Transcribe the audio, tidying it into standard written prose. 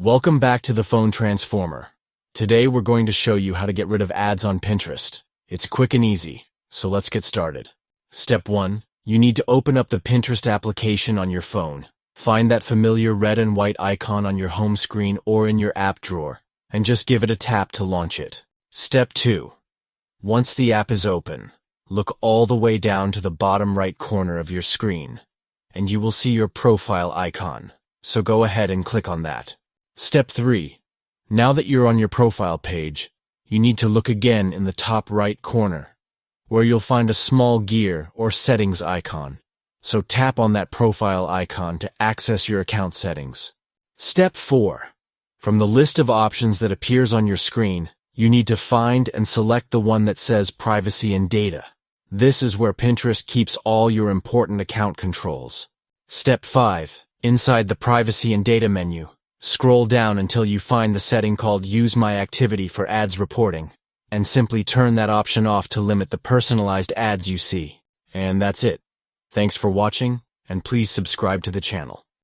Welcome back to the Phone Transformer. Today we're going to show you how to get rid of ads on Pinterest. It's quick and easy, so let's get started. Step 1. You need to open up the Pinterest application on your phone. Find that familiar red and white icon on your home screen or in your app drawer, and just give it a tap to launch it. Step 2. Once the app is open, look all the way down to the bottom right corner of your screen, and you will see your profile icon. So go ahead and click on that. Step 3. Now that you're on your profile page, you need to look again in the top right corner, where you'll find a small gear or settings icon. So tap on that profile icon to access your account settings. Step 4. From the list of options that appears on your screen, you need to find and select the one that says Privacy and Data. This is where Pinterest keeps all your important account controls. Step 5. Inside the Privacy and Data menu, scroll down until you find the setting called Use My Activity for Ads Reporting, and simply turn that option off to limit the personalized ads you see. And that's it. Thanks for watching, and please subscribe to the channel.